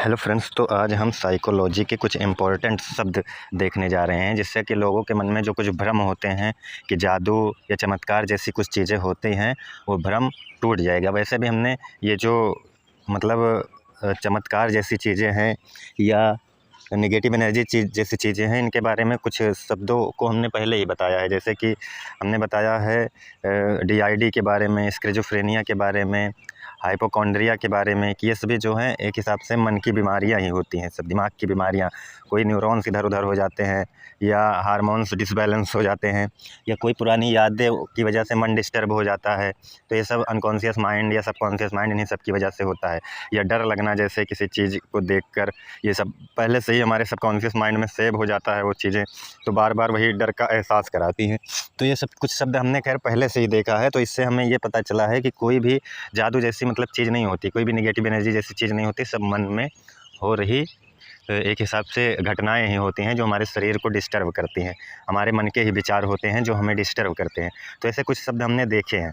Hello friends, तो आज हम साइकोलॉजी के कुछ इम्पोर्टेंट शब्द देखने जा रहे हैं, जिससे कि लोगों के मन में जो कुछ भ्रम होते हैं कि जादू या चमत्कार जैसी कुछ चीज़ें होती हैं, वो भ्रम टूट जाएगा। वैसे भी हमने ये जो मतलब चमत्कार जैसी चीज़ें हैं या नेगेटिव एनर्जी जैसी चीज़ें हैं, इनके बारे में कुछ शब्दों को हमने पहले ही बताया है। जैसे कि हमने बताया है डीआईडी के बारे में, स्किज़ोफ्रेनिया के बारे में, हाइपोकॉन्ड्रिया के बारे में, कि ये सभी जो हैं एक हिसाब से मन की बीमारियां ही होती हैं, सब दिमाग की बीमारियां। कोई न्यूरॉन्स इधर उधर हो जाते हैं, या हार्मोन्स डिसबैलेंस हो जाते हैं, या कोई पुरानी यादें की वजह से मन डिस्टर्ब हो जाता है। तो ये सब अनकॉन्शियस माइंड या सबकॉन्शियस माइंड, इन्हीं सब की वजह से होता है। या डर लगना जैसे किसी चीज़ को देखकर, ये सब पहले से ही हमारे सबकॉन्शियस माइंड में सेव हो जाता है वो चीज़ें, तो बार बार वही डर का एहसास कराती हैं। तो ये सब कुछ शब्द हमने खैर पहले से ही देखा है, तो इससे हमें ये पता चला है कि कोई भी जादू जैसी मतलब चीज़ नहीं होती, कोई भी नेगेटिव एनर्जी जैसी चीज़ नहीं होती। सब मन में हो रही एक हिसाब से घटनाएं ही होती हैं जो हमारे शरीर को डिस्टर्ब करती हैं। हमारे मन के ही विचार होते हैं जो हमें डिस्टर्ब करते हैं। तो ऐसे कुछ शब्द हमने देखे हैं,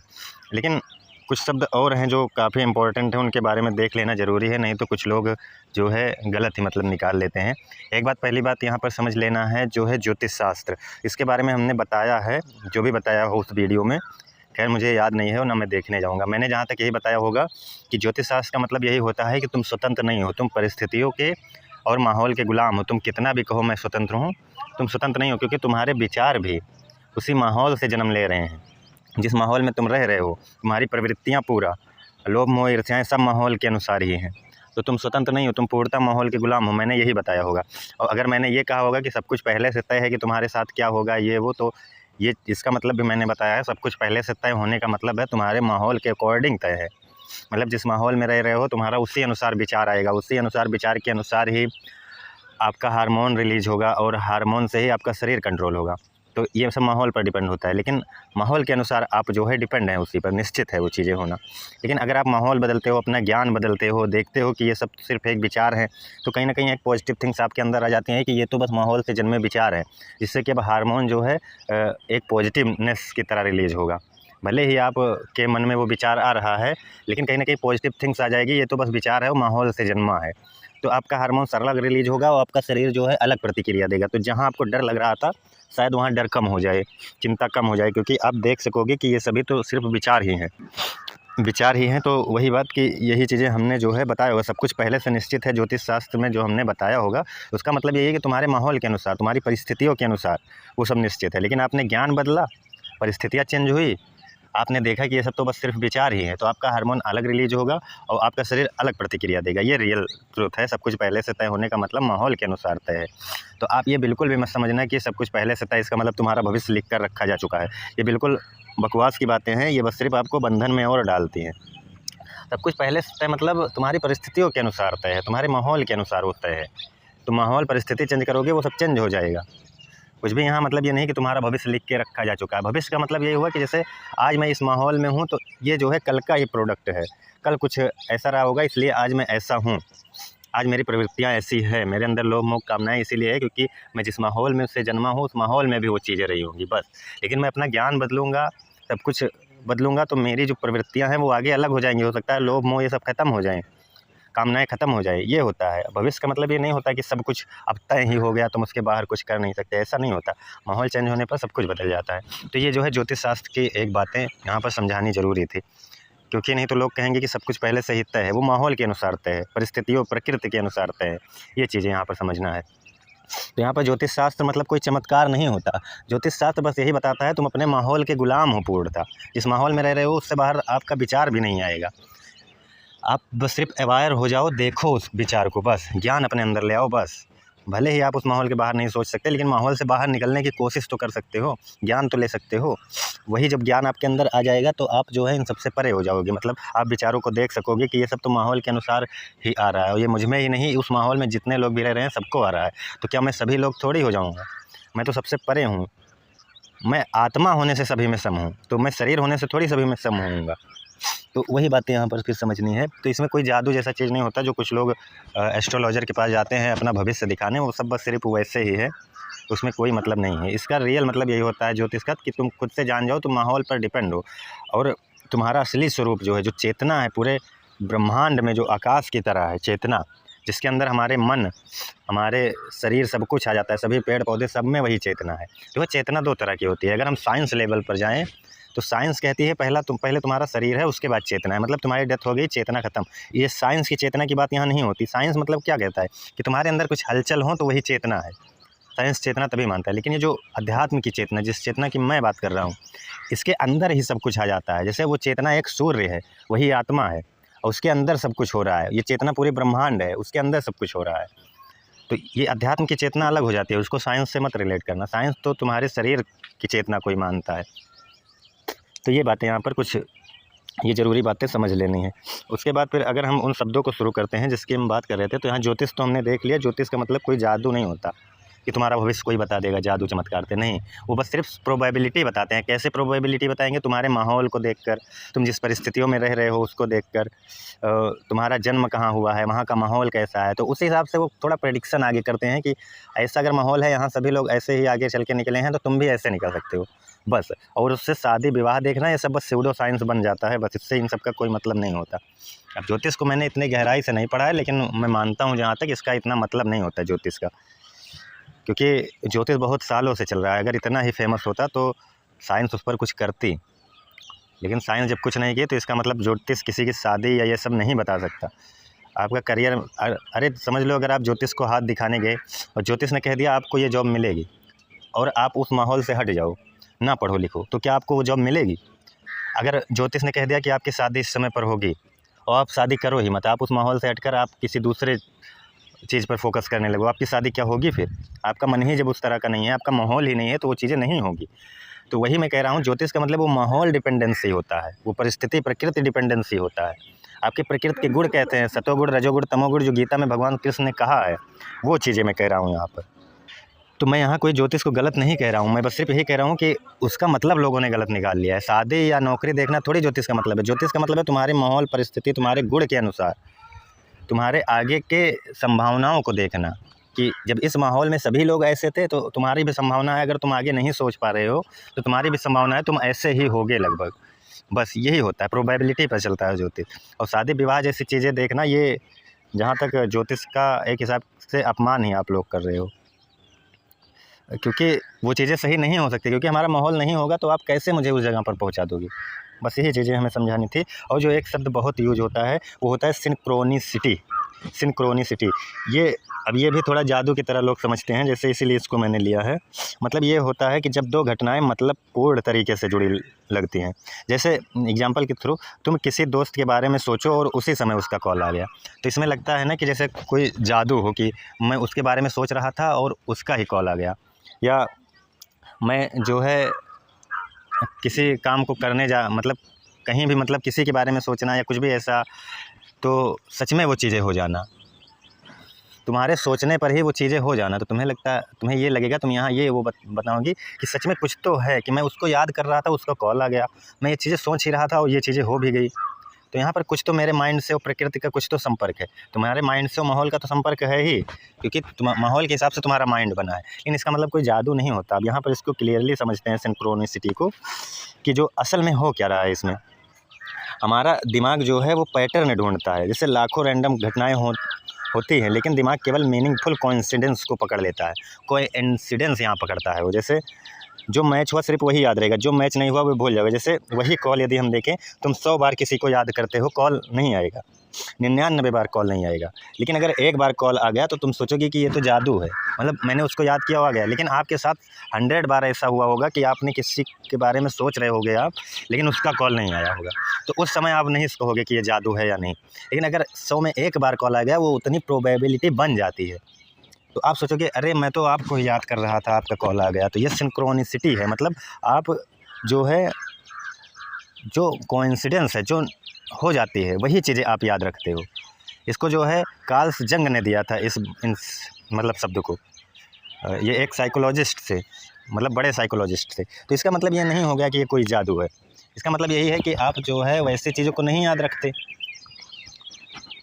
लेकिन कुछ शब्द और हैं जो काफ़ी इंपॉर्टेंट हैं, उनके बारे में देख लेना ज़रूरी है, नहीं तो कुछ लोग जो है गलत ही मतलब निकाल लेते हैं। एक बात, पहली बात यहाँ पर समझ लेना है जो है ज्योतिष शास्त्र, इसके बारे में हमने बताया है, जो भी बताया हो उस वीडियो में। खैर मुझे याद नहीं है और ना मैं देखने जाऊँगा। मैंने जहाँ तक यही बताया होगा कि ज्योतिष शास्त्र का मतलब यही होता है कि तुम स्वतंत्र नहीं हो, तुम परिस्थितियों के और माहौल के गुलाम हो। तुम कितना भी कहो मैं स्वतंत्र हूँ, तुम स्वतंत्र नहीं हो, क्योंकि तुम्हारे विचार भी उसी माहौल से जन्म ले रहे हैं जिस माहौल में तुम रह रहे हो। तुम्हारी प्रवृत्तियाँ पूरा लोभ मोह ईर्ष्याएँ सब माहौल के अनुसार ही हैं। तो तुम स्वतंत्र नहीं हो, तुम पूर्णतः माहौल के गुलाम हो। मैंने यही बताया होगा। और अगर मैंने ये कहा होगा कि सब कुछ पहले से तय है कि तुम्हारे साथ क्या होगा ये वो, तो ये इसका मतलब भी मैंने बताया है। सब कुछ पहले से तय होने का मतलब है तुम्हारे माहौल के अकॉर्डिंग तय है। मतलब जिस माहौल में रह रहे हो, तुम्हारा उसी अनुसार विचार आएगा, उसी अनुसार विचार के अनुसार ही आपका हार्मोन रिलीज होगा, और हार्मोन से ही आपका शरीर कंट्रोल होगा। तो ये सब माहौल पर डिपेंड होता है, लेकिन माहौल के अनुसार आप जो है डिपेंड हैं उसी पर, निश्चित है वो चीज़ें होना। लेकिन अगर आप माहौल बदलते हो, अपना ज्ञान बदलते हो, देखते हो कि ये सब सिर्फ एक विचार हैं, तो कहीं ना कहीं एक पॉजिटिव थिंग्स आपके अंदर आ जाती हैं कि ये तो बस माहौल से जन्मे विचार हैं, जिससे कि अब हार्मोन जो है एक पॉजिटिवनेस की तरह रिलीज होगा। भले ही आप के मन में वो विचार आ रहा है, लेकिन कहीं ना कहीं पॉजिटिव थिंग्स आ जाएगी, ये तो बस विचार है, वो माहौल से जन्मा है। तो आपका हार्मोन अलग रिलीज होगा और आपका शरीर जो है अलग प्रतिक्रिया देगा। तो जहाँ आपको डर लग रहा था, शायद वहाँ डर कम हो जाए, चिंता कम हो जाए, क्योंकि आप देख सकोगे कि ये सभी तो सिर्फ विचार ही हैं, विचार ही हैं। तो वही बात कि यही चीज़ें हमने जो है बताया होगा, सब कुछ पहले से निश्चित है ज्योतिष शास्त्र में जो हमने बताया होगा। उसका मतलब यही है कि तुम्हारे माहौल के अनुसार, तुम्हारी परिस्थितियों के अनुसार वो सब निश्चित है। लेकिन आपने ज्ञान बदला, परिस्थितियाँ चेंज हुई, आपने देखा कि ये सब तो बस सिर्फ विचार ही है, तो आपका हार्मोन अलग रिलीज होगा और आपका शरीर अलग प्रतिक्रिया देगा। ये रियल ट्रुथ है। सब कुछ पहले से तय होने का मतलब माहौल के अनुसार तय है। तो आप ये बिल्कुल भी मत समझना कि सब कुछ पहले से तय, इसका मतलब तुम्हारा भविष्य लिख कर रखा जा चुका है। ये बिल्कुल बकवास की बातें हैं, ये बस सिर्फ आपको बंधन में और डालती हैं। सब कुछ पहले से तय मतलब तुम्हारी परिस्थितियों के अनुसार तय है, तुम्हारे माहौल के अनुसार वो तय है। तो माहौल परिस्थिति चेंज करोगे, वो सब चेंज हो जाएगा। कुछ भी यहाँ मतलब ये नहीं कि तुम्हारा भविष्य लिख के रखा जा चुका है। भविष्य का मतलब ये हुआ कि जैसे आज मैं इस माहौल में हूँ, तो ये जो है कल का ही प्रोडक्ट है। कल कुछ ऐसा रहा होगा, इसलिए आज मैं ऐसा हूँ। आज मेरी प्रवृत्तियाँ ऐसी है, मेरे अंदर लोभ मोह कामनाएं इसीलिए है क्योंकि मैं जिस माहौल में उससे जन्मा हूँ, उस माहौल में भी वो चीज़ें रही होंगी बस। लेकिन मैं अपना ज्ञान बदलूँगा, सब कुछ बदलूँगा, तो मेरी जो प्रवृत्तियाँ हैं वो आगे अलग हो जाएंगी। हो सकता है लोभ मोह ये सब खत्म हो जाएँ, कामनाएँ खत्म हो जाए, ये होता है। भविष्य का मतलब ये नहीं होता कि सब कुछ अब तय ही हो गया, तुम उसके बाहर कुछ कर नहीं सकते, ऐसा नहीं होता। माहौल चेंज होने पर सब कुछ बदल जाता है। तो ये जो है ज्योतिष शास्त्र की एक बातें यहाँ पर समझानी ज़रूरी थी, क्योंकि नहीं तो लोग कहेंगे कि सब कुछ पहले से ही तय है। वो माहौल के अनुसार तय है, परिस्थितियों प्रकृति के अनुसार तय है। ये चीज़ें यहाँ पर समझना है। तो यहाँ पर ज्योतिष शास्त्र मतलब कोई चमत्कार नहीं होता। ज्योतिष शास्त्र बस यही बताता है तुम अपने माहौल के गुलाम हो पूर्णतः। जिस माहौल में रह रहे हो उससे बाहर आपका विचार भी नहीं आएगा। आप बस सिर्फ अवेयर हो जाओ, देखो उस विचार को, बस ज्ञान अपने अंदर ले आओ बस। भले ही आप उस माहौल के बाहर नहीं सोच सकते, लेकिन माहौल से बाहर निकलने की कोशिश तो कर सकते हो, ज्ञान तो ले सकते हो। वही जब ज्ञान आपके अंदर आ जाएगा तो आप जो है इन सबसे परे हो जाओगे। मतलब आप विचारों को देख सकोगे कि ये सब तो माहौल के अनुसार ही आ रहा है, और ये मुझ में ही नहीं, उस माहौल में जितने लोग भी रह रहे हैं सबको आ रहा है। तो क्या मैं सभी लोग थोड़ी हो जाऊँगा? मैं तो सबसे परे हूँ। मैं आत्मा होने से सभी में सम हूँ, तो मैं शरीर होने से थोड़ी सभी में सम होऊंगा। तो वही बातें यहाँ पर फिर समझनी है। तो इसमें कोई जादू जैसा चीज़ नहीं होता। जो कुछ लोग एस्ट्रोलॉजर के पास जाते हैं अपना भविष्य दिखाने, वो सब बस सिर्फ वैसे ही है, उसमें कोई मतलब नहीं है। इसका रियल मतलब यही होता है ज्योतिष का, कि तुम खुद से जान जाओ, तुम माहौल पर डिपेंड हो, और तुम्हारा असली स्वरूप जो है, जो चेतना है पूरे ब्रह्मांड में, जो आकाश की तरह है चेतना, जिसके अंदर हमारे मन, हमारे शरीर सब कुछ आ जाता है, सभी पेड़ पौधे सब में वही चेतना है। तो वह चेतना दो तरह की होती है। अगर हम साइंस लेवल पर जाएँ तो साइंस कहती है पहले तुम्हारा शरीर है, उसके बाद चेतना है, मतलब तुम्हारी डेथ हो गई, चेतना खत्म। ये साइंस की चेतना की बात यहाँ नहीं होती। साइंस मतलब क्या कहता है कि तुम्हारे अंदर कुछ हलचल हो तो वही चेतना है। साइंस चेतना तभी मानता है। लेकिन ये जो अध्यात्म की चेतना, जिस चेतना की मैं बात कर रहा हूँ, इसके अंदर ही सब कुछ आ जाता है। जैसे वो चेतना एक सूर्य है, वही आत्मा है, और उसके अंदर सब कुछ हो रहा है। ये चेतना पूरी ब्रह्मांड है, उसके अंदर सब कुछ हो रहा है। तो ये अध्यात्म की चेतना अलग हो जाती है, उसको साइंस से मत रिलेट करना। साइंस तो तुम्हारे शरीर की चेतना को ही मानता है। तो ये बातें यहाँ पर कुछ, ये ज़रूरी बातें समझ लेनी है। उसके बाद फिर अगर हम उन शब्दों को शुरू करते हैं जिसकी हम बात कर रहे थे, तो यहाँ ज्योतिष तो हमने देख लिया। ज्योतिष का मतलब कोई जादू नहीं होता कि तुम्हारा भविष्य कोई बता देगा, जादू चमत्कार से नहीं। वो बस सिर्फ प्रोबेबिलिटी बताते हैं। कैसे प्रोबेबिलिटी बताएंगे? तुम्हारे माहौल को देखकर, तुम जिस परिस्थितियों में रह रहे हो उसको देखकर, तुम्हारा जन्म कहाँ हुआ है, वहाँ का माहौल कैसा है, तो उस हिसाब से वो थोड़ा प्रेडिक्शन आगे करते हैं कि ऐसा अगर माहौल है, यहाँ सभी लोग ऐसे ही आगे चल के निकले हैं, तो तुम भी ऐसे निकल सकते हो बस। और उससे शादी विवाह देखना, ये सब बस स्यूडो साइंस बन जाता है, बस इससे इन सब का कोई मतलब नहीं होता। अब ज्योतिष को मैंने इतनी गहराई से नहीं पढ़ा है, लेकिन मैं मानता हूँ जहाँ तक इसका इतना मतलब नहीं होता ज्योतिष का, क्योंकि ज्योतिष बहुत सालों से चल रहा है। अगर इतना ही फेमस होता तो साइंस उस पर कुछ करती, लेकिन साइंस जब कुछ नहीं की तो इसका मतलब ज्योतिष किसी की शादी या ये सब नहीं बता सकता। आपका करियर, अरे समझ लो अगर आप ज्योतिष को हाथ दिखाने गए और ज्योतिष ने कह दिया आपको ये जॉब मिलेगी, और आप उस माहौल से हट जाओ, ना पढ़ो लिखो, तो क्या आपको वो जॉब मिलेगी? अगर ज्योतिष ने कह दिया कि आपकी शादी इस समय पर होगी, और आप शादी करो ही मत, आप उस माहौल से हटकर आप किसी दूसरे चीज़ पर फोकस करने लगो, आपकी शादी क्या होगी फिर? आपका मन ही जब उस तरह का नहीं है, आपका माहौल ही नहीं है, तो वो चीज़ें नहीं होगी। तो वही मैं कह रहा हूँ, ज्योतिष का मतलब वो माहौल डिपेंडेंसी होता है, वो परिस्थिति प्रकृति डिपेंडेंसी होता है। आपकी प्रकृति के गुण कहते हैं, सतोगुण, रजोगुण, तमोगुण, जो गीता में भगवान कृष्ण ने कहा है, वो चीज़ें मैं कह रहा हूँ यहाँ पर। तो मैं यहाँ कोई ज्योतिष को गलत नहीं कह रहा हूँ, मैं बस सिर्फ यही कह रहा हूँ कि उसका मतलब लोगों ने गलत निकाल लिया है। शादी या नौकरी देखना थोड़ी ज्योतिष का मतलब है। ज्योतिष का मतलब है तुम्हारे माहौल, परिस्थिति, तुम्हारे गुण के अनुसार तुम्हारे आगे के संभावनाओं को देखना, कि जब इस माहौल में सभी लोग ऐसे थे तो तुम्हारी भी संभावना है, अगर तुम आगे नहीं सोच पा रहे हो तो तुम्हारी भी संभावना है तुम ऐसे ही होगे लगभग। बस यही होता है, प्रोबेबिलिटी पर चलता है ज्योतिष। और शादी विवाह जैसी चीज़ें देखना, ये जहाँ तक ज्योतिष का एक हिसाब से अपमान ही आप लोग कर रहे हो, क्योंकि वो चीज़ें सही नहीं हो सकती, क्योंकि हमारा माहौल नहीं होगा तो आप कैसे मुझे उस जगह पर पहुंचा दोगे? बस यही चीज़ें हमें समझानी थी। और जो एक शब्द बहुत यूज होता है वो होता है सिंक्रोनिसिटी। सिंक्रोनिसिटी, ये अब ये भी थोड़ा जादू की तरह लोग समझते हैं, जैसे इसीलिए इसको मैंने लिया है। मतलब ये होता है कि जब दो घटनाएं मतलब पूर्ण तरीके से जुड़ी लगती हैं। जैसे एग्जांपल के थ्रू तुम किसी दोस्त के बारे में सोचो और उसी समय उसका कॉल आ गया, तो इसमें लगता है ना कि जैसे कोई जादू हो, कि मैं उसके बारे में सोच रहा था और उसका ही कॉल आ गया। या मैं जो है किसी काम को करने मतलब कहीं भी, मतलब किसी के बारे में सोचना या कुछ भी ऐसा, तो सच में वो चीज़ें हो जाना, तुम्हारे सोचने पर ही वो चीज़ें हो जाना। तो तुम्हें ये लगेगा, तुम यहाँ ये वो बताओगी कि सच में कुछ तो है, कि मैं उसको याद कर रहा था, उसका कॉल आ गया, मैं ये चीज़ें सोच ही रहा था और ये चीज़ें हो भी गई। तो यहाँ पर कुछ तो मेरे माइंड से और प्रकृति का कुछ तो संपर्क है। तुम्हारे माइंड से और माहौल का तो संपर्क है ही, क्योंकि माहौल के हिसाब से तुम्हारा माइंड बना है। लेकिन इसका मतलब कोई जादू नहीं होता। अब यहाँ पर इसको क्लियरली समझते हैं सिंक्रोनिसिटी को, कि जो असल में हो क्या रहा है इसमें। हमारा दिमाग जो है वो पैटर्न ढूंढता है। जैसे लाखों रैंडम घटनाएं होती हैं, लेकिन दिमाग केवल मीनिंगफुल कोइंसिडेंस को पकड़ लेता है। कोइंसिडेंस यहाँ पकड़ता है वो। जैसे जो मैच हुआ सिर्फ वही याद रहेगा, जो मैच नहीं हुआ वो भूल जाओगे। जैसे वही कॉल यदि हम देखें, तुम 100 बार किसी को याद करते हो, कॉल नहीं आएगा, 99 बार कॉल नहीं आएगा। लेकिन अगर एक बार कॉल आ गया तो तुम सोचोगे कि ये तो जादू है, मतलब मैंने उसको याद किया आ गया। लेकिन आपके साथ 100 बार ऐसा हुआ होगा कि आपने किसी के बारे में सोच रहे होगे आप, लेकिन उसका कॉल नहीं आया होगा, तो उस समय आप नहीं कहोगे कि ये जादू है या नहीं। लेकिन अगर 100 में एक बार कॉल आ गया, वो उतनी प्रोबेबिलिटी बन जाती है, तो आप सोचोगे अरे मैं तो आपको याद कर रहा था, आपका कॉल आ गया। तो ये सिंक्रोनिसिटी है। मतलब आप जो है, जो कोइंसिडेंस है, जो हो जाती है, वही चीज़ें आप याद रखते हो। इसको जो है कार्ल जंग ने दिया था इस मतलब शब्द को, ये एक साइकोलॉजिस्ट थे, मतलब बड़े साइकोलॉजिस्ट थे। तो इसका मतलब ये नहीं हो गया कि ये कोई जादू है। इसका मतलब यही है कि आप जो है वैसी चीज़ों को नहीं याद रखते।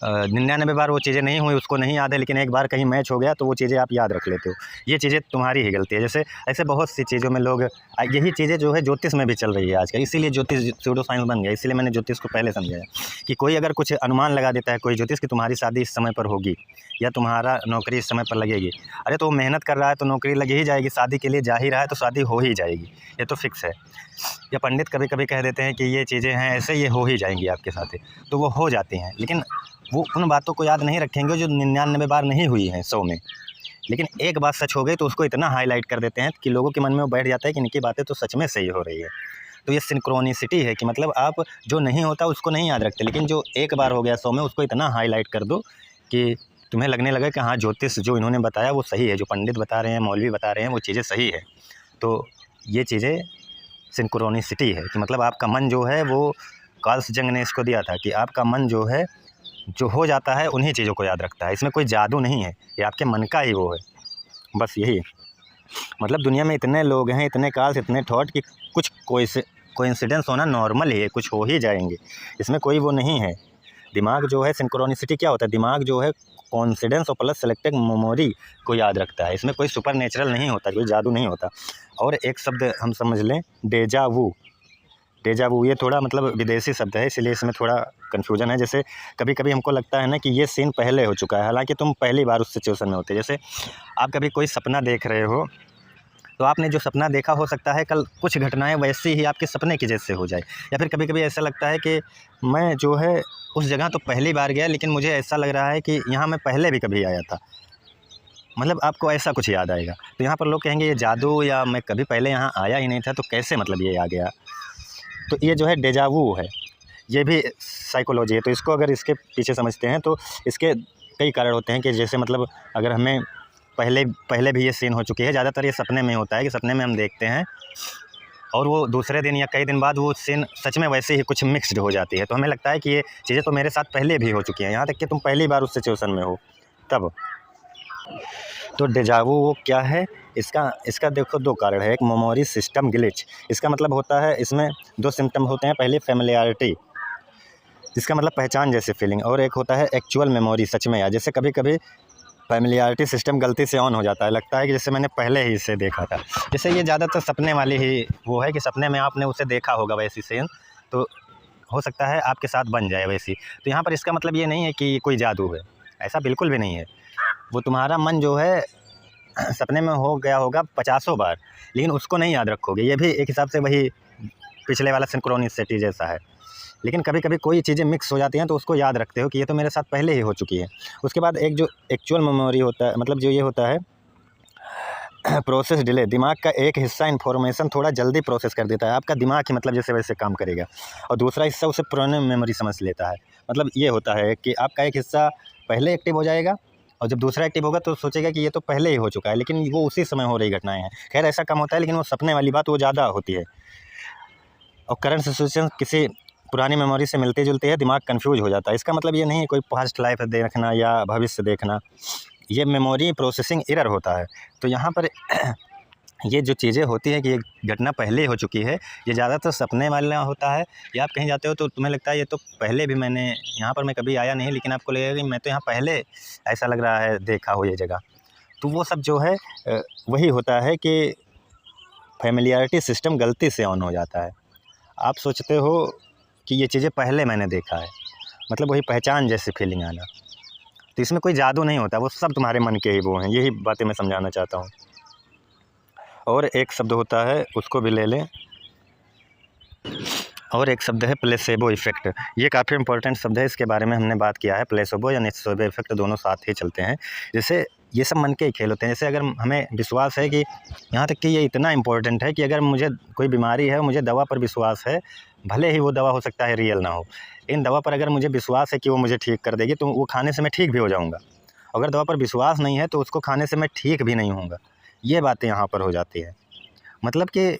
99 बार वो चीज़ें नहीं हुई उसको नहीं याद है, लेकिन एक बार कहीं मैच हो गया तो वो चीज़ें आप याद रख लेते हो। ये चीज़ें तुम्हारी ही गलती है। जैसे ऐसे बहुत सी चीज़ों में लोग यही चीज़ें जो है ज्योतिष में भी चल रही है आजकल, इसीलिए ज्योतिष सूडो साइंस बन गया। इसीलिए मैंने ज्योतिष को पहले समझाया कि कोई अगर कुछ अनुमान लगा देता है कोई ज्योतिष कि तुम्हारी शादी इस समय पर होगी या तुम्हारा नौकरी इस समय पर लगेगी, अरे तो वो मेहनत कर रहा है तो नौकरी लग ही जाएगी, शादी के लिए जा ही रहा है तो शादी हो ही जाएगी, ये तो फिक्स है। या पंडित कभी कभी कह देते हैं कि ये चीज़ें हैं ऐसे, ये हो ही जाएंगी आपके साथ, तो वो हो जाती हैं, लेकिन वो उन बातों को याद नहीं रखेंगे जो 99 बार नहीं हुई हैं 100 में। लेकिन एक बात सच हो गई तो उसको इतना हाईलाइट कर देते हैं कि लोगों के मन में वो बैठ जाता है कि इनकी बातें तो सच में सही हो रही है। तो ये सिंक्रोनिसिटी है कि मतलब आप जो नहीं होता उसको नहीं याद रखते, लेकिन जो एक बार हो गया 100 में उसको इतना हाईलाइट कर दो कि तुम्हें लगने लगे कि हाँ ज्योतिष जो इन्होंने बताया वो सही है, जो पंडित बता रहे हैं, मौलवी बता रहे हैं, वो चीज़ें सही है। तो ये चीज़ें सिंक्रोनिसिटी है कि मतलब आपका मन जो है वो, कार्ल जंग ने इसको दिया था कि आपका मन जो है जो हो जाता है उन्हीं चीज़ों को याद रखता है। इसमें कोई जादू नहीं है, ये आपके मन का ही वो है, बस यही। मतलब दुनिया में इतने लोग हैं, इतने काल्स, इतने थॉट कि कुछ कोइंसिडेंस होना नॉर्मल ही है, कुछ हो ही जाएंगे, इसमें कोई वो नहीं है। दिमाग जो है, सिंक्रोनिसिटी क्या होता है, दिमाग जो है कॉन्फिडेंस और प्लस सेलेक्टिव मेमोरी को याद रखता है। इसमें कोई सुपर नेचुरल नहीं होता, कोई जादू नहीं होता। और एक शब्द हम समझ लें, डेजा वू। डेजा वू ये थोड़ा मतलब विदेशी शब्द है, इसलिए इसमें थोड़ा कन्फ्यूजन है। जैसे कभी कभी हमको लगता है ना कि ये सीन पहले हो चुका है, हालांकि तुम पहली बार उस सिचुएशन में होते। जैसे आप कभी कोई सपना देख रहे हो तो आपने जो सपना देखा हो सकता है कल कुछ घटनाएं वैसी ही आपके सपने की जैसे हो जाए, या फिर कभी कभी ऐसा लगता है कि मैं जो है उस जगह तो पहली बार गया, लेकिन मुझे ऐसा लग रहा है कि यहाँ मैं पहले भी कभी आया था। मतलब आपको ऐसा कुछ याद आएगा, तो यहाँ पर लोग कहेंगे ये जादू, या मैं कभी पहले यहाँ आया ही नहीं था तो कैसे मतलब ये आ गया। तो ये जो है डेजा वू है, ये भी साइकोलॉजी है। तो इसको अगर इसके पीछे समझते हैं तो इसके कई कारण होते हैं कि जैसे मतलब अगर हमें पहले पहले भी ये सीन हो चुकी है, ज़्यादातर ये सपने में होता है कि सपने में हम देखते हैं और वो दूसरे दिन या कई दिन बाद वो सीन सच में वैसे ही कुछ मिक्स्ड हो जाती है, तो हमें लगता है कि ये चीज़ें तो मेरे साथ पहले भी हो चुकी हैं, यहाँ तक कि तुम पहली बार उस सिचुएशन में हो तब। तो डेजावू वो क्या है, इसका देखो दो कारण है। एक मेमोरी सिस्टम ग्लिच, इसका मतलब होता है, इसमें दो सिम्टम होते हैं। पहले फेमिलियरिटी, जिसका मतलब पहचान जैसे फीलिंग, और एक होता है एक्चुअल मेमोरी, सच में याद। जैसे कभी कभी फेमिलियरिटी सिस्टम गलती से ऑन हो जाता है, लगता है कि जैसे मैंने पहले ही इसे देखा था। जैसे ये ज़्यादातर सपने वाली ही वो है कि सपने में आपने उसे देखा होगा वैसी सीन, तो हो सकता है आपके साथ बन जाए वैसी। तो यहाँ पर इसका मतलब ये नहीं है कि कोई जादू है, ऐसा बिल्कुल भी नहीं है। वो तुम्हारा मन जो है सपने में हो गया होगा 50 बार, लेकिन उसको नहीं याद रखोगे। ये भी एक हिसाब से वही पिछले वाला सिंक्रोनिसिटी जैसा है। लेकिन कभी कभी कोई चीज़ें मिक्स हो जाती हैं तो उसको याद रखते हो कि ये तो मेरे साथ पहले ही हो चुकी है। उसके बाद एक जो एक्चुअल मेमोरी होता है, मतलब जो ये होता है प्रोसेस डिले, दिमाग का एक हिस्सा इन्फॉर्मेशन थोड़ा जल्दी प्रोसेस कर देता है, आपका दिमाग ही मतलब जैसे वैसे काम करेगा, और दूसरा हिस्सा उसे पुराने मेमोरी समझ लेता है। मतलब ये होता है कि आपका एक हिस्सा पहले एक्टिव हो जाएगा और जब दूसरा एक्टिव होगा तो सोचेगा कि ये तो पहले ही हो चुका है, लेकिन वो उसी समय हो रही घटनाएं हैं। खैर ऐसा कम होता है, लेकिन वो सपने वाली बात वो ज़्यादा होती है। और करंट सिचुएशन किसी पुरानी मेमोरी से मिलती जुलती है, दिमाग कंफ्यूज हो जाता है। इसका मतलब ये नहीं है कोई पास्ट लाइफ देखना या भविष्य देखना, ये मेमोरी प्रोसेसिंग एरर होता है। तो यहाँ पर ये जो चीज़ें होती हैं कि ये घटना पहले हो चुकी है, ये ज़्यादातर सपने वाला होता है। या आप कहीं जाते हो तो तुम्हें लगता है ये तो पहले भी मैंने यहाँ पर मैं कभी आया नहीं, लेकिन आपको लगेगा कि मैं तो यहाँ पहले ऐसा लग रहा है देखा हो ये जगह। तो वो सब जो है वही होता है कि फेमिलियरिटी सिस्टम गलती से ऑन हो जाता है। आप सोचते हो कि ये चीज़ें पहले मैंने देखा है, मतलब वही पहचान जैसी फीलिंग आना। तो इसमें कोई जादू नहीं होता, वो सब तुम्हारे मन के ही वो हैं। यही बातें मैं समझाना चाहता हूँ। और एक शब्द होता है, उसको भी ले लें, और एक शब्द है प्लेसेबो इफ़ेक्ट। ये काफ़ी इंपॉर्टेंट शब्द है, इसके बारे में हमने बात किया है। प्लेसेबो या नोसेबो इफ़ेक्ट दोनों साथ ही चलते हैं। जैसे ये सब मन के ही खेल होते हैं। जैसे अगर हमें विश्वास है कि यहाँ तक कि ये इतना इम्पोर्टेंट है कि अगर मुझे कोई बीमारी है, मुझे दवा पर विश्वास है, भले ही वो दवा हो सकता है रियल ना हो, इन दवा पर अगर मुझे विश्वास है कि वो मुझे ठीक कर देगी तो वो खाने से मैं ठीक भी हो जाऊँगा। अगर दवा पर विश्वास नहीं है तो उसको खाने से मैं ठीक भी नहीं होऊंगा। ये बातें यहाँ पर हो जाती है। मतलब कि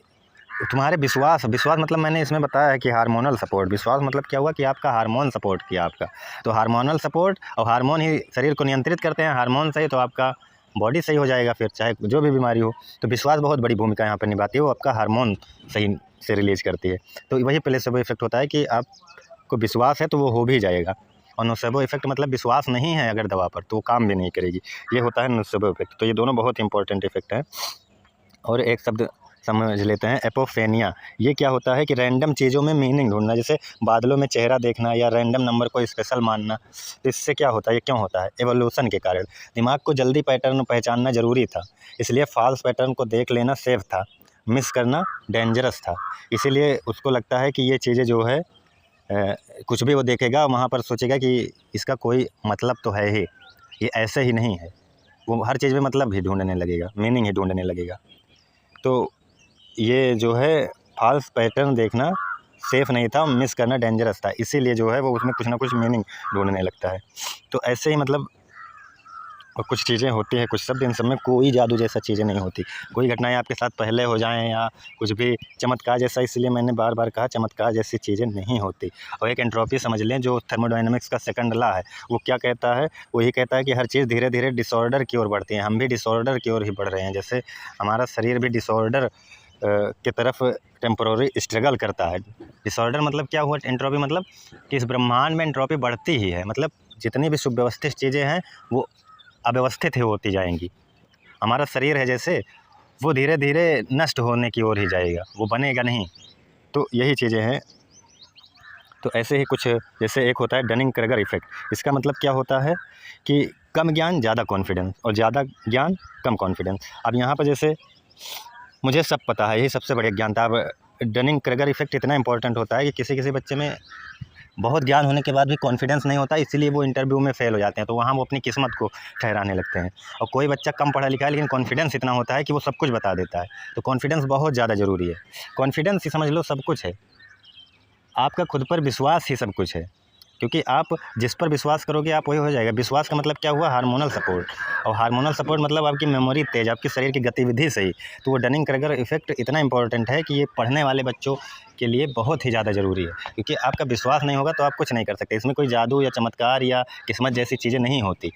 तुम्हारे विश्वास मतलब मैंने इसमें बताया है कि हार्मोनल सपोर्ट। विश्वास मतलब क्या हुआ कि आपका हार्मोन सपोर्ट किया आपका। तो हार्मोनल सपोर्ट, और हार्मोन ही शरीर को नियंत्रित करते हैं। हार्मोन सही तो आपका बॉडी सही हो जाएगा, फिर चाहे जो भी बीमारी हो। तो विश्वास बहुत बड़ी भूमिका यहाँ पर निभाती है, वो आपका हार्मोन सही से रिलीज करती है। तो वही प्लेसेबो इफेक्ट होता है कि आपको विश्वास है तो वो हो भी जाएगा। और नोसेबो इफ़ेक्ट मतलब विश्वास नहीं है अगर दवा पर तो वो काम भी नहीं करेगी। ये होता है नोसेबो इफ़ेक्ट। तो ये दोनों बहुत इंपॉर्टेंट इफ़ेक्ट हैं। और एक शब्द समझ लेते हैं, एपोफेनिया। ये क्या होता है कि रैंडम चीज़ों में मीनिंग ढूंढना, जैसे बादलों में चेहरा देखना या रैंडम नंबर को स्पेशल मानना। तो इससे क्या होता है, ये क्यों होता है? एवोल्यूशन के कारण दिमाग को जल्दी पैटर्न पहचानना ज़रूरी था, इसलिए फॉल्स पैटर्न को देख लेना सेफ था, मिस करना डेंजरस था। इसीलिए उसको लगता है कि ये चीज़ें जो है कुछ भी वो देखेगा वहाँ पर सोचेगा कि इसका कोई मतलब तो है ही, ये ऐसे ही नहीं है। वो हर चीज़ में मतलब ही ढूंढने लगेगा, मीनिंग ही ढूंढने लगेगा। तो ये जो है फॉल्स पैटर्न देखना सेफ़ नहीं था, मिस करना डेंजरस था, इसीलिए जो है वो उसमें कुछ ना कुछ मीनिंग ढूंढने लगता है। तो ऐसे ही मतलब कुछ चीज़ें होती हैं, कुछ शब्द, इन सब में कोई जादू जैसा चीज़ें नहीं होती। कोई घटनाएँ आपके साथ पहले हो जाएँ या कुछ भी चमत्कार जैसा, इसलिए मैंने बार बार कहा चमत्कार जैसी चीज़ें नहीं होती। और एक एंट्रोपी समझ लें, जो थर्मोडायनामिक्स का सेकंड लॉ है, वो क्या कहता है? वो ये कहता है कि हर चीज़ धीरे धीरे डिसऑर्डर की ओर बढ़ती है। हम भी डिसऑर्डर की ओर ही बढ़ रहे हैं, जैसे हमारा शरीर भी डिसऑर्डर की तरफ टेम्पररी स्ट्रगल करता है। डिसऑर्डर मतलब क्या हुआ? एंट्रोपी मतलब कि इस ब्रह्मांड में एंट्रोपी बढ़ती ही है, मतलब जितनी भी सुव्यवस्थित चीज़ें हैं वो अव्यवस्थित ही होती जाएंगी। हमारा शरीर है जैसे, वो धीरे धीरे नष्ट होने की ओर ही जाएगा, वो बनेगा नहीं। तो यही चीज़ें हैं। तो ऐसे ही कुछ, जैसे एक होता है डनिंग क्रेगर इफ़ेक्ट। इसका मतलब क्या होता है कि कम ज्ञान ज़्यादा कॉन्फिडेंस और ज़्यादा ज्ञान कम कॉन्फिडेंस। अब यहाँ पर जैसे मुझे सब पता है, यही सबसे बढ़िया ज्ञान था। अब डनिंग क्रेगर इफ़ेक्ट इतना इंपॉर्टेंट होता है कि किसी किसी बच्चे में बहुत ज्ञान होने के बाद भी कॉन्फिडेंस नहीं होता, इसीलिए वो इंटरव्यू में फ़ेल हो जाते हैं। तो वहाँ वो अपनी किस्मत को ठहराने लगते हैं। और कोई बच्चा कम पढ़ा लिखा है लेकिन कॉन्फिडेंस इतना होता है कि वो सब कुछ बता देता है। तो कॉन्फिडेंस बहुत ज़्यादा ज़रूरी है। कॉन्फिडेंस ही समझ लो सब कुछ है। आपका खुद पर विश्वास ही सब कुछ है, क्योंकि आप जिस पर विश्वास करोगे आप वही हो जाएगा। विश्वास का मतलब क्या हुआ? Hormonal support. और हार्मोनल सपोर्ट मतलब आपकी मेमोरी तेज, आपकी शरीर की गतिविधि सही। तो वो डनिंग क्रेगर इफ़ेक्ट इतना इंपॉर्टेंट है कि ये पढ़ने वाले बच्चों के लिए बहुत ही ज़्यादा ज़रूरी है, क्योंकि आपका विश्वास नहीं होगा तो आप कुछ नहीं कर सकते। इसमें कोई जादू या चमत्कार या किस्मत जैसी चीज़ें नहीं होती।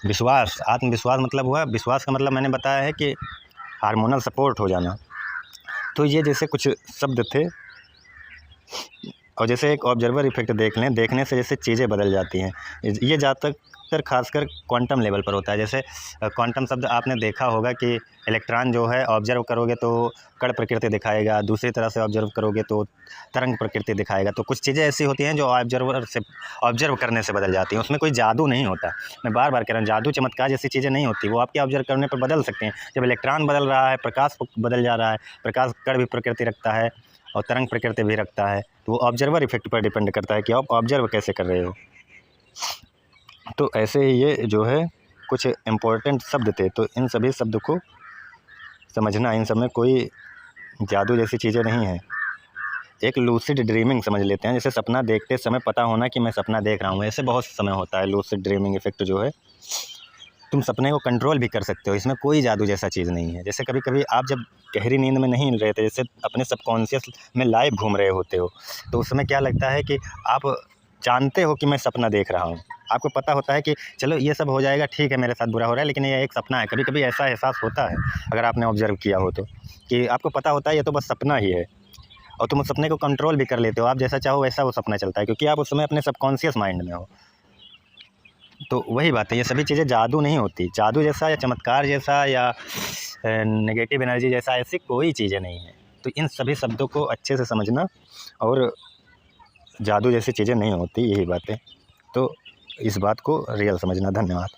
विश्वास, आत्मविश्वास मतलब हुआ, विश्वास का मतलब मैंने बताया है कि हार्मोनल सपोर्ट हो जाना। तो ये जैसे कुछ शब्द थे। और जैसे एक ऑब्जर्वर इफ़ेक्ट देख लें, देखने से जैसे चीज़ें बदल जाती हैं। ये ज़्यादातर खासकर क्वांटम लेवल पर होता है। जैसे क्वांटम शब्द आपने देखा होगा कि इलेक्ट्रॉन जो है ऑब्जर्व करोगे तो कण प्रकृति दिखाएगा, दूसरी तरह से ऑब्जर्व करोगे तो तरंग प्रकृति दिखाएगा। तो कुछ चीज़ें ऐसी होती हैं जो ऑब्जर्व करने से बदल जाती हैं, उसमें कोई जादू नहीं होता। मैं बार बार कह रहा हूँ, जादू चमत्कार जैसी चीज़ें नहीं होती, वो आपके ऑब्जर्व करने पर बदल सकते हैं। जब इलेक्ट्रॉन बदल रहा है, प्रकाश बदल जा रहा है, प्रकाश कण भी प्रकृति रखता है और तरंग प्रकृति भी रखता है। तो वो ऑब्जर्वर इफ़ेक्ट पर डिपेंड करता है कि आप ऑब्जर्व कैसे कर रहे हो। तो ऐसे ही ये जो है कुछ इम्पोर्टेंट शब्द थे। तो इन सभी शब्द को समझना, इन सब में कोई जादू जैसी चीज़ें नहीं हैं। एक लूसिड ड्रीमिंग समझ लेते हैं, जैसे सपना देखते समय पता होना कि मैं सपना देख रहा हूँ। ऐसे बहुत समय होता है लूसिड ड्रीमिंग इफ़ेक्ट जो है। तुम सपने को कंट्रोल भी कर सकते हो, इसमें कोई जादू जैसा चीज़ नहीं है। जैसे कभी कभी आप जब गहरी नींद में नहीं रहते, जैसे अपने सबकॉन्शियस में लाइव घूम रहे होते हो, तो उस समय क्या लगता है कि आप जानते हो कि मैं सपना देख रहा हूँ। आपको पता होता है कि चलो ये सब हो जाएगा, ठीक है मेरे साथ बुरा हो रहा है लेकिन ये एक सपना है। कभी कभी ऐसा एहसास होता है, अगर आपने ऑब्जर्व किया हो तो, कि आपको पता होता है ये तो बस सपना ही है, और तुम उस सपने को कंट्रोल भी कर लेते हो। आप जैसा चाहो वैसा वो सपना चलता है, क्योंकि आप उस समय अपने सबकॉन्शियस माइंड में हो। तो वही बात है, ये सभी चीज़ें जादू नहीं होती। जादू जैसा या चमत्कार जैसा या नेगेटिव एनर्जी जैसा ऐसी कोई चीज़ें नहीं है। तो इन सभी शब्दों को अच्छे से समझना, और जादू जैसी चीज़ें नहीं होती, यही बात है। तो इस बात को रियल समझना। धन्यवाद।